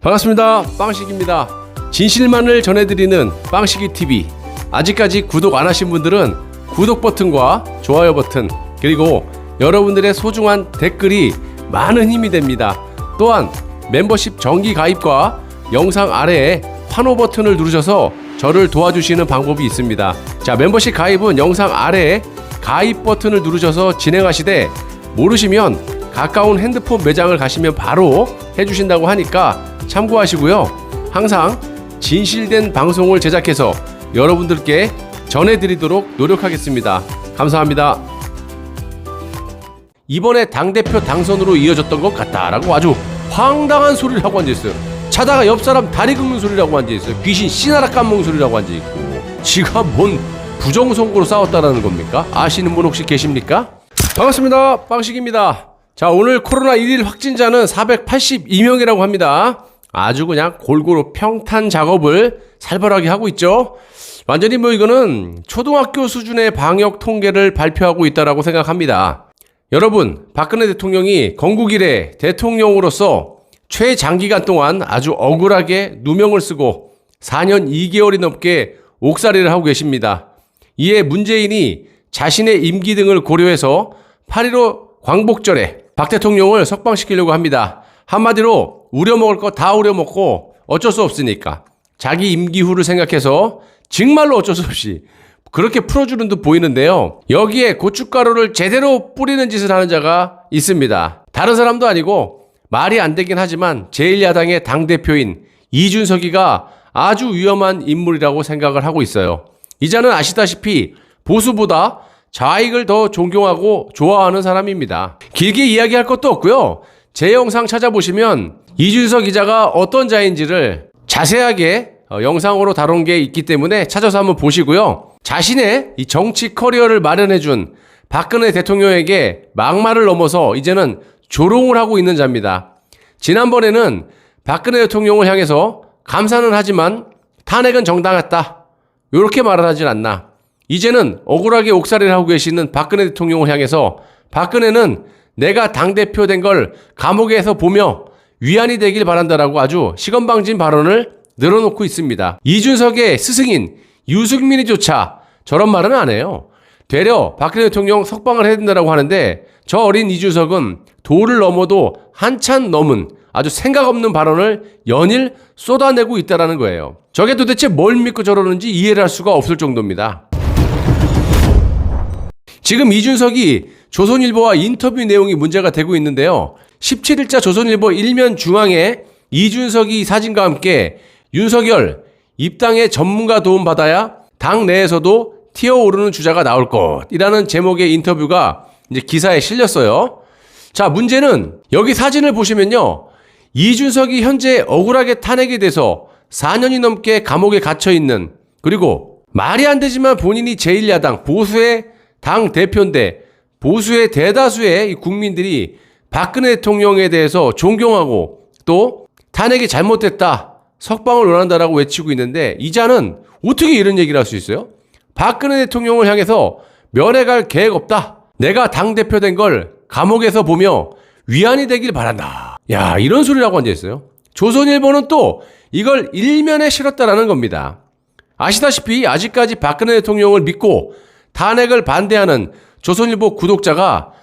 반갑습니다. 빵식입니다. 진실만을 전해드리는 빵식이TV. 아직까지 구독 안 하신 분들은 구독 버튼과 좋아요 버튼, 그리고 여러분들의 소중한 댓글이 많은 힘이 됩니다. 또한 멤버십 정기 가입과 영상 아래에 환호 버튼을 누르셔서 저를 도와주시는 방법이 있습니다. 자, 멤버십 가입은 영상 아래에 가입 버튼을 누르셔서 진행하시되, 모르시면 가까운 핸드폰 매장을 가시면 바로 해주신다고 하니까 참고하시고요. 항상 진실된 방송을 제작해서 여러분들께 전해드리도록 노력하겠습니다. 감사합니다. 이번에 당대표 당선으로 이어졌던 것 같다라고 아주 황당한 소리를 하고 앉아있어요. 자다가 옆 사람 다리 긁는 소리라고 앉아있어요. 귀신 씨나라 까먹는 소리라고 앉아있고, 지가 뭔 부정선거로 싸웠다라는 겁니까? 아시는 분 혹시 계십니까? 반갑습니다. 빵식입니다. 자, 오늘 코로나 1일 확진자는 482명이라고 합니다. 아주 그냥 골고루 평탄 작업을 살벌하게 하고 있죠. 완전히 이거는 초등학교 수준의 방역 통계를 발표하고 있다라고 생각합니다. 여러분, 박근혜 대통령이 건국 이래 대통령으로서 최장기간 동안 아주 억울하게 누명을 쓰고 4년 2개월이 넘게 옥살이를 하고 계십니다. 이에 문재인이 자신의 임기 등을 고려해서 8.15 광복절에 박 대통령을 석방시키려고 합니다. 한마디로 우려먹을 거 다 우려먹고 어쩔 수 없으니까 자기 임기 후를 생각해서 정말로 어쩔 수 없이 그렇게 풀어주는 듯 보이는데요. 여기에 고춧가루를 제대로 뿌리는 짓을 하는 자가 있습니다. 다른 사람도 아니고 말이 안 되긴 하지만 제1야당의 당대표인 이준석이가 아주 위험한 인물이라고 생각을 하고 있어요. 이 자는 아시다시피 보수보다 좌익을 더 존경하고 좋아하는 사람입니다. 길게 이야기할 것도 없고요. 제 영상 찾아보시면 이준석 기자가 어떤 자인지를 자세하게 영상으로 다룬 게 있기 때문에 찾아서 한번 보시고요. 자신의 이 정치 커리어를 마련해준 박근혜 대통령에게 막말을 넘어서 이제는 조롱을 하고 있는 자입니다. 지난번에는 박근혜 대통령을 향해서 감사는 하지만 탄핵은 정당했다, 이렇게 말을 하진 않나. 이제는 억울하게 옥살이를 하고 계시는 박근혜 대통령을 향해서 박근혜는 내가 당대표 된 걸 감옥에서 보며 위안이 되길 바란다라고 아주 시건방진 발언을 늘어놓고 있습니다. 이준석의 스승인 유승민이조차 저런 말은 안 해요. 되려 박근혜 대통령 석방을 해야 된다고 하는데, 저 어린 이준석은 도를 넘어도 한참 넘은 아주 생각 없는 발언을 연일 쏟아내고 있다는 거예요. 저게 도대체 뭘 믿고 저러는지 이해를 할 수가 없을 정도입니다. 지금 이준석이 조선일보와 인터뷰 내용이 문제가 되고 있는데요. 17일자 조선일보 일면 중앙에 이준석이 사진과 함께 윤석열 입당의 전문가 도움 받아야 당 내에서도 튀어오르는 주자가 나올 것이라는 제목의 인터뷰가 이제 기사에 실렸어요. 자, 문제는 여기 사진을 보시면요, 이준석이 현재 억울하게 탄핵이 돼서 4년이 넘게 감옥에 갇혀 있는, 그리고 말이 안 되지만 본인이 제1야당 보수의 당 대표인데 보수의 대다수의 국민들이 박근혜 대통령에 대해서 존경하고 또 탄핵이 잘못됐다, 석방을 원한다라고 외치고 있는데, 이 자는 어떻게 이런 얘기를 할 수 있어요? 박근혜 대통령을 향해서 면회갈 계획 없다, 내가 당대표 된 걸 감옥에서 보며 위안이 되길 바란다, 야, 이런 소리라고 앉아있어요. 조선일보는 또 이걸 일면에 실었다라는 겁니다. 아시다시피 아직까지 박근혜 대통령을 믿고 탄핵을 반대하는 조선일보 구독자가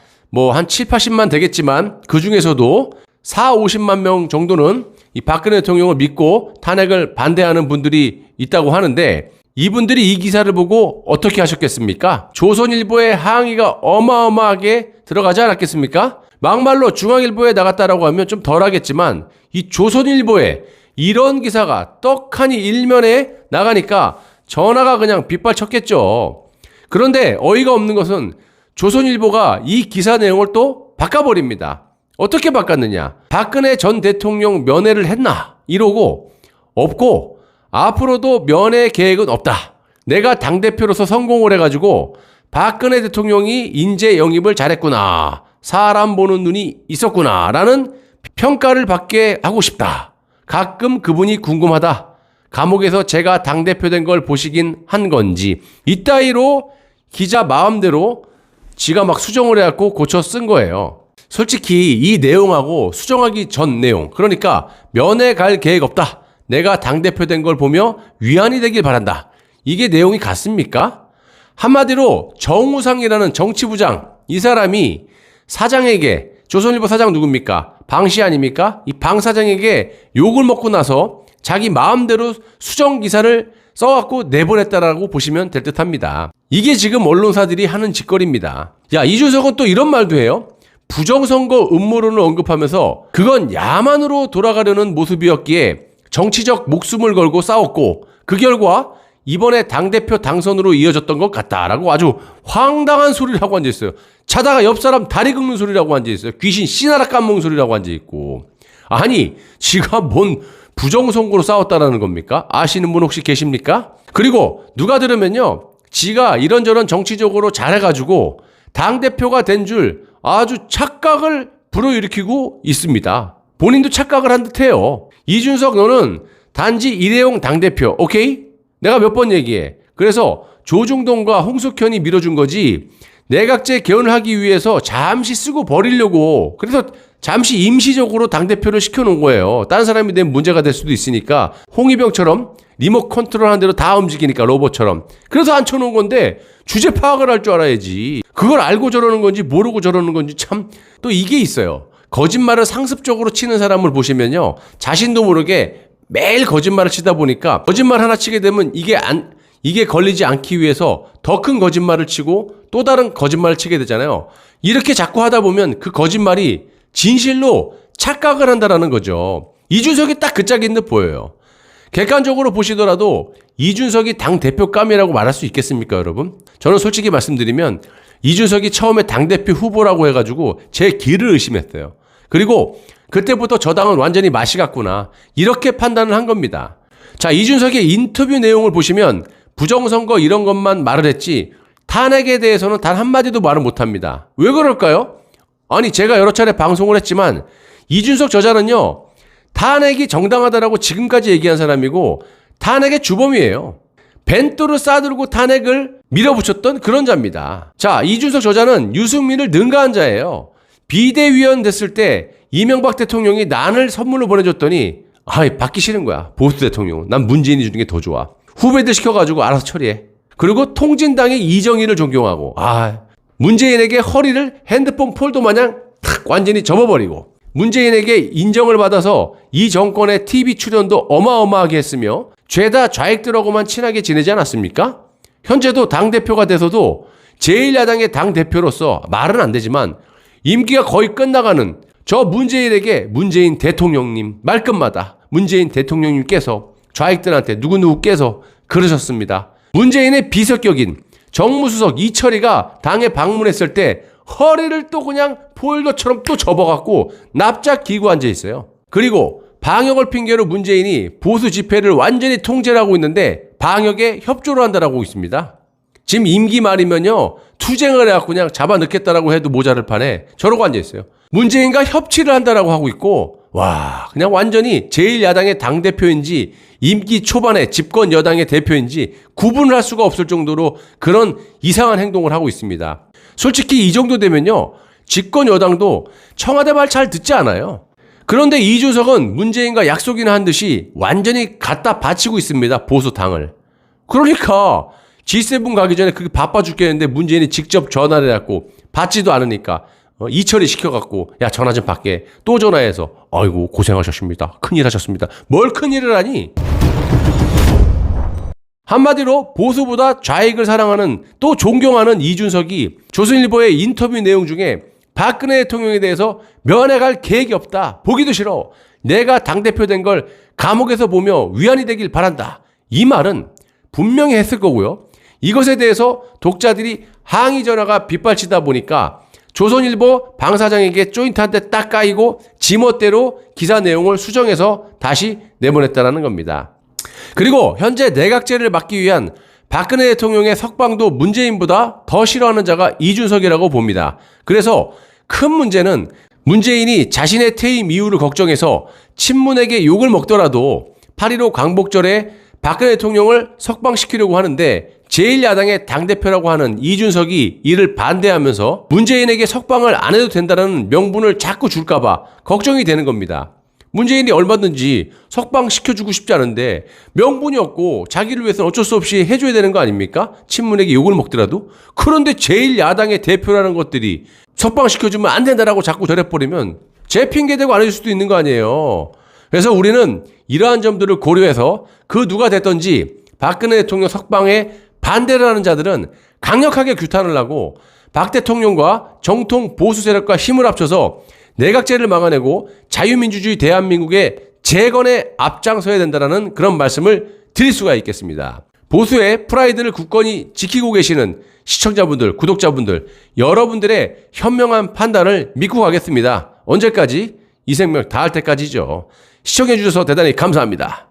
한 7, 80만 되겠지만, 그 중에서도 4, 50만 명 정도는 이 박근혜 대통령을 믿고 탄핵을 반대하는 분들이 있다고 하는데, 이분들이 이 기사를 보고 어떻게 하셨겠습니까? 조선일보의 항의가 어마어마하게 들어가지 않았겠습니까? 막말로 중앙일보에 나갔다라고 하면 좀 덜하겠지만, 이 조선일보에 이런 기사가 떡하니 일면에 나가니까 전화가 그냥 빗발쳤겠죠. 그런데 어이가 없는 것은 조선일보가 이 기사 내용을 또 바꿔버립니다. 어떻게 바꿨느냐? 박근혜 전 대통령 면회를 했나? 이러고 없고, 앞으로도 면회 계획은 없다, 내가 당대표로서 성공을 해가지고 박근혜 대통령이 인재 영입을 잘했구나, 사람 보는 눈이 있었구나 라는 평가를 받게 하고 싶다, 가끔 그분이 궁금하다, 감옥에서 제가 당대표 된 걸 보시긴 한 건지, 이따위로 기자 마음대로 지가 막 수정을 해갖고 고쳐 쓴 거예요. 솔직히 이 내용하고 수정하기 전 내용, 그러니까 면회 갈 계획 없다, 내가 당대표 된 걸 보며 위안이 되길 바란다, 이게 내용이 같습니까? 한마디로 정우상이라는 정치부장, 이 사람이 사장에게, 조선일보 사장 누굽니까? 방씨 아닙니까? 이 방 사장에게 욕을 먹고 나서 자기 마음대로 수정 기사를 써갖고 내보냈다라고 보시면 될 듯합니다. 이게 지금 언론사들이 하는 짓거리입니다. 야, 이준석은 또 이런 말도 해요. 부정선거 음모론을 언급하면서 그건 야만으로 돌아가려는 모습이었기에 정치적 목숨을 걸고 싸웠고 그 결과 이번에 당대표 당선으로 이어졌던 것 같다라고 아주 황당한 소리를 하고 앉아있어요. 자다가 옆 사람 다리 긁는 소리라고 앉아있어요. 귀신 씨나라 까먹는 소리라고 앉아있고. 아니, 지가 뭔 부정선거로 싸웠다라는 겁니까? 아시는 분 혹시 계십니까? 그리고 누가 들으면요, 지가 이런저런 정치적으로 잘해가지고 당대표가 된 줄 아주 착각을 불어일으키고 있습니다. 본인도 착각을 한 듯해요. 이준석, 너는 단지 일회용 당대표, 오케이? 내가 몇 번 얘기해. 그래서 조중동과 홍석현이 밀어준 거지, 내각제 개헌을 하기 위해서 잠시 쓰고 버리려고, 그래서 잠시 임시적으로 당대표를 시켜놓은 거예요. 다른 사람이 되면 문제가 될 수도 있으니까. 홍위병처럼 리모트 컨트롤하는 대로 다 움직이니까, 로봇처럼. 그래서 앉혀놓은 건데 주제 파악을 할 줄 알아야지. 그걸 알고 저러는 건지 모르고 저러는 건지 참. 또 이게 있어요. 거짓말을 상습적으로 치는 사람을 보시면요, 자신도 모르게 매일 거짓말을 치다 보니까 거짓말 하나 치게 되면 이게 걸리지 않기 위해서 더 큰 거짓말을 치고 또 다른 거짓말을 치게 되잖아요. 이렇게 자꾸 하다 보면 그 거짓말이 진실로 착각을 한다라는 거죠. 이준석이 딱 그 짝인 듯 보여요. 객관적으로 보시더라도 이준석이 당대표감이라고 말할 수 있겠습니까, 여러분? 저는 솔직히 말씀드리면 이준석이 처음에 당대표 후보라고 해가지고 제 길을 의심했어요. 그리고 그때부터 저 당은 완전히 맛이 갔구나, 이렇게 판단을 한 겁니다. 자, 이준석의 인터뷰 내용을 보시면 부정선거 이런 것만 말을 했지 탄핵에 대해서는 단 한마디도 말을 못합니다. 왜 그럴까요? 아니, 제가 여러 차례 방송을 했지만 이준석 저자는요, 탄핵이 정당하다라고 지금까지 얘기한 사람이고 탄핵의 주범이에요. 벤또를 싸들고 탄핵을 밀어붙였던 그런 자입니다. 자, 이준석 저자는 유승민을 능가한 자예요. 비대위원 됐을 때 이명박 대통령이 난을 선물로 보내줬더니 받기 싫은 거야. 보수 대통령. 난 문재인이 주는 게 더 좋아. 후배들 시켜가지고 알아서 처리해. 그리고 통진당의 이정희를 존경하고, 문재인에게 허리를 핸드폰 폴더 마냥 탁 완전히 접어버리고, 문재인에게 인정을 받아서 이 정권의 TV 출연도 어마어마하게 했으며 죄다 좌익들하고만 친하게 지내지 않았습니까? 현재도 당대표가 돼서도 제1야당의 당대표로서 말은 안 되지만 임기가 거의 끝나가는 저 문재인에게 문재인 대통령님, 말끝마다 문재인 대통령님께서 좌익들한테 누구누구께서 그러셨습니다. 문재인의 비석격인 정무수석 이철이가 당에 방문했을 때 허리를 또 그냥 폴더처럼 또 접어갖고 납작 기고 앉아있어요. 그리고 방역을 핑계로 문재인이 보수 집회를 완전히 통제를 하고 있는데 방역에 협조를 한다라고 있습니다. 지금 임기 말이면요, 투쟁을 해갖고 그냥 잡아 넣겠다라고 해도 모자를 판에 저러고 앉아있어요. 문재인과 협치를 한다라고 하고 있고, 와, 그냥 완전히 제1야당의 당대표인지 임기 초반에 집권 여당의 대표인지 구분을 할 수가 없을 정도로 그런 이상한 행동을 하고 있습니다. 솔직히 이 정도 되면요, 집권 여당도 청와대 말 잘 듣지 않아요. 그런데 이준석은 문재인과 약속이나 한 듯이 완전히 갖다 바치고 있습니다, 보수 당을. 그러니까 G7 가기 전에 그게 바빠 죽겠는데 문재인이 직접 전화를 해갖고 받지도 않으니까 이철이 시켜갖고, 야, 전화 좀 받게. 또 전화해서 아이고 고생하셨습니다, 큰일 하셨습니다. 뭘 큰일을 하니? 한마디로 보수보다 좌익을 사랑하는, 또 존경하는 이준석이 조선일보의 인터뷰 내용 중에 박근혜 대통령에 대해서 면회 갈 계획이 없다, 보기도 싫어, 내가 당대표 된 걸 감옥에서 보며 위안이 되길 바란다, 이 말은 분명히 했을 거고요. 이것에 대해서 독자들이 항의 전화가 빗발치다 보니까 조선일보 방사장에게 조인트 한 대 딱 까이고 지멋대로 기사 내용을 수정해서 다시 내보냈다는 겁니다. 그리고 현재 내각제를 막기 위한 박근혜 대통령의 석방도 문재인보다 더 싫어하는 자가 이준석이라고 봅니다. 그래서 큰 문제는 문재인이 자신의 퇴임 이후를 걱정해서 친문에게 욕을 먹더라도 8.15 광복절에 박근혜 대통령을 석방시키려고 하는데 제1야당의 당대표라고 하는 이준석이 이를 반대하면서 문재인에게 석방을 안 해도 된다는 명분을 자꾸 줄까봐 걱정이 되는 겁니다. 문재인이 얼마든지 석방시켜주고 싶지 않은데 명분이 없고 자기를 위해서는 어쩔 수 없이 해줘야 되는 거 아닙니까? 친문에게 욕을 먹더라도. 그런데 제1야당의 대표라는 것들이 석방시켜주면 안 된다라고 자꾸 저래버리면 제 핑계대고 안 해줄 수도 있는 거 아니에요. 그래서 우리는 이러한 점들을 고려해서 그 누가 됐든지 박근혜 대통령 석방에 반대를 하는 자들은 강력하게 규탄을 하고 박 대통령과 정통 보수 세력과 힘을 합쳐서 내각제를 막아내고 자유민주주의 대한민국의 재건에 앞장서야 된다는 그런 말씀을 드릴 수가 있겠습니다. 보수의 프라이드를 굳건히 지키고 계시는 시청자분들, 구독자분들, 여러분들의 현명한 판단을 믿고 가겠습니다. 언제까지? 이 생명 다할 때까지죠. 시청해주셔서 대단히 감사합니다.